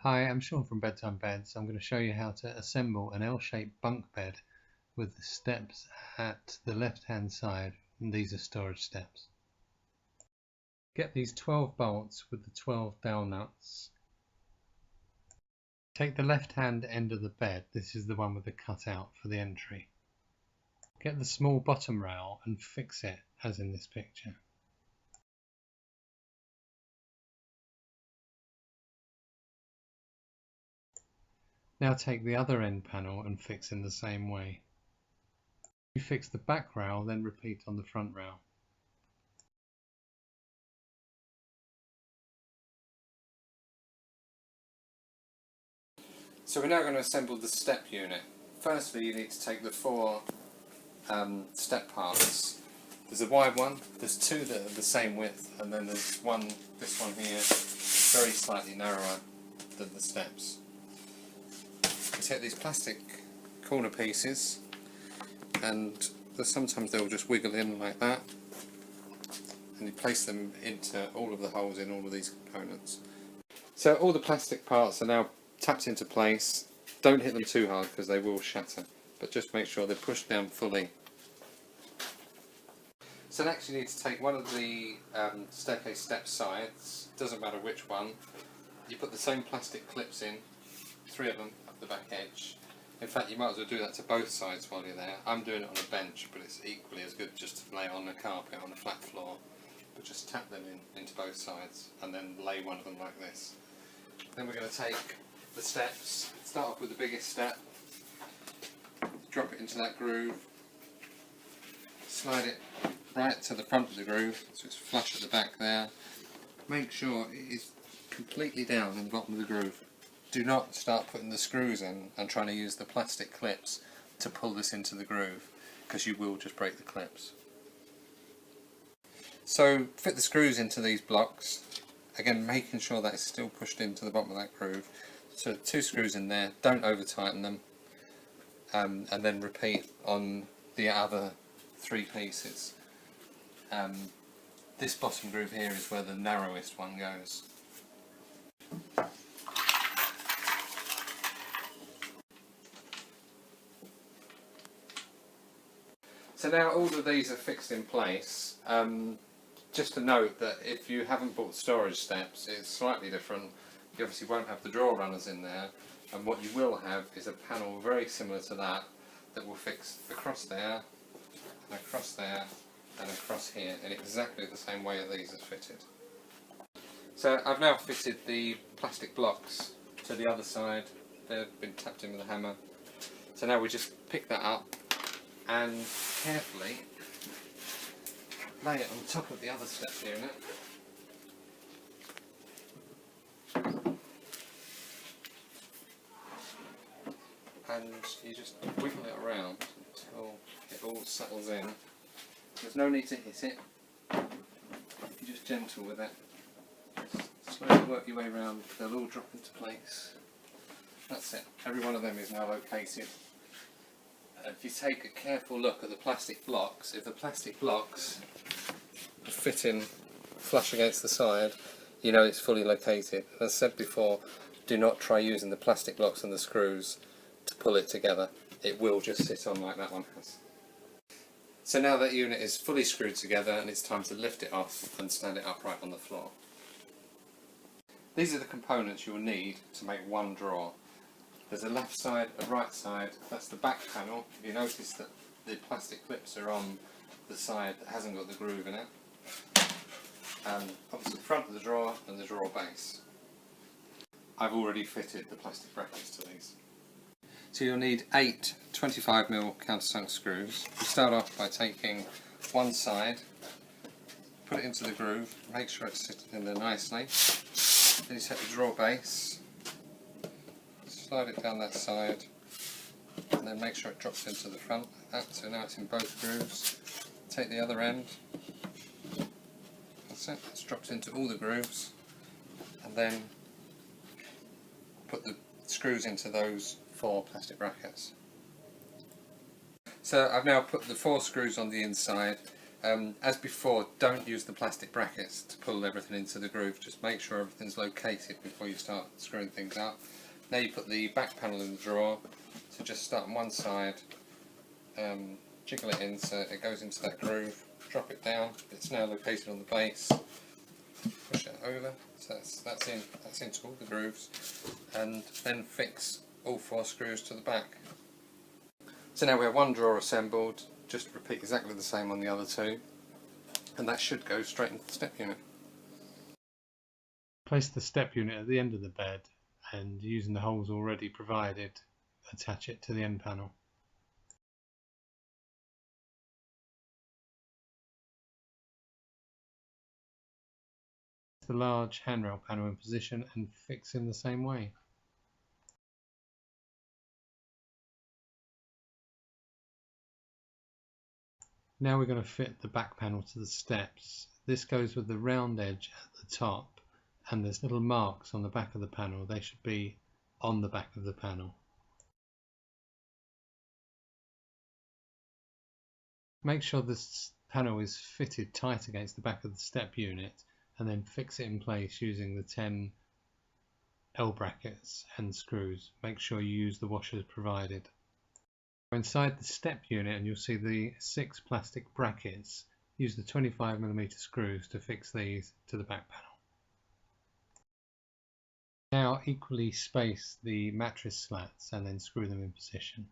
Hi, I'm Sean from Bedtime Beds. I'm going to show you how to assemble an L-shaped bunk bed with the steps at the left-hand side, and these are storage steps. Get these 12 bolts with the 12 dowel nuts. Take the left-hand end of the bed, this is the one with the cutout for the entry. Get the small bottom rail and fix it as in this picture. Now take the other end panel and fix in the same way. You fix the back rail, then repeat on the front rail. So we're now going to assemble the step unit. Firstly, you need to take the four step parts. There's a wide one, there's two that are the same width, and then there's one, this one here, very slightly narrower than the steps. You take these plastic corner pieces, and sometimes they'll just wiggle in like that, and you place them into all of the holes in all of these components. So all the plastic parts are now tapped into place. Don't hit them too hard because they will shatter, but just make sure they're pushed down fully. So next you need to take one of the staircase step sides, doesn't matter which one. You put the same plastic clips in, 3 of them up the back edge. In fact, you might as well do that to both sides while you're there. I'm doing it on a bench, but it's equally as good just to lay it on a carpet on a flat floor. But just tap them into both sides and then lay one of them like this. Then we're going to take the steps, start off with the biggest step, drop it into that groove, slide it right to the front of the groove so it's flush at the back there. Make sure it is completely down in the bottom of the groove. Do not start putting the screws in and trying to use the plastic clips to pull this into the groove, because you will just break the clips. So fit the screws into these blocks, again making sure that it's still pushed into the bottom of that groove. So 2 screws in there, don't over tighten them, and then repeat on the other 3 pieces. This bottom groove here is where the narrowest one goes. So now all of these are fixed in place. Just to note that if you haven't bought storage steps, it's slightly different. You obviously won't have the drawer runners in there, and what you will have is a panel very similar to that will fix across there, and across there, and across here in exactly the same way that these are fitted. So I've now fitted the plastic blocks to the other side. They've been tapped in with a hammer. So now we just pick that up and carefully lay it on top of the other step unit. And you just wiggle it around until it all settles in. There's no need to hit it. You're just gentle with it. Slowly work your way around, they'll all drop into place. That's it. Every one of them is now located. If you take a careful look at the plastic blocks, if the plastic blocks are fitting flush against the side, you know it's fully located. As I said before, do not try using the plastic blocks and the screws to pull it together. It will just sit on like that one has. So now that unit is fully screwed together, and it's time to lift it off and stand it upright on the floor. These are the components you'll need to make one drawer. There's a left side, a right side, that's the back panel. You notice that the plastic clips are on the side that hasn't got the groove in it. Obviously the front of the drawer and the drawer base. I've already fitted the plastic brackets to these. So you'll need 8 25mm countersunk screws. You start off by taking one side, put it into the groove, make sure it's sitting in there nicely. Then you take the drawer base, slide it down that side, and then make sure it drops into the front like that, so now it's in both grooves. Take the other end, that's it, it's dropped into all the grooves, and then put the screws into those 4 plastic brackets. So I've now put the 4 screws on the inside, As before, don't use the plastic brackets to pull everything into the groove. Just make sure everything's located before you start screwing things up. Now you put the back panel in the drawer, so just start on one side, jiggle it in so it goes into that groove, drop it down, it's now located on the base, push it over, so that's into all the grooves, and then fix all 4 screws to the back. So now we have one drawer assembled. Just repeat exactly the same on the other 2, and that should go straight into the step unit. Place the step unit at the end of the bed and, using the holes already provided, attach it to the end panel. The large handrail panel in position and fix in the same way. Now we're going to fit the back panel to the steps. This goes with the round edge at the top, and there's little marks on the back of the panel. They should be on the back of the panel. Make sure this panel is fitted tight against the back of the step unit, and then fix it in place using the 10 L brackets and screws. Make sure you use the washers provided. Inside the step unit, and you'll see the 6 plastic brackets. Use the 25mm screws to fix these to the back panel. Now equally space the mattress slats and then screw them in position.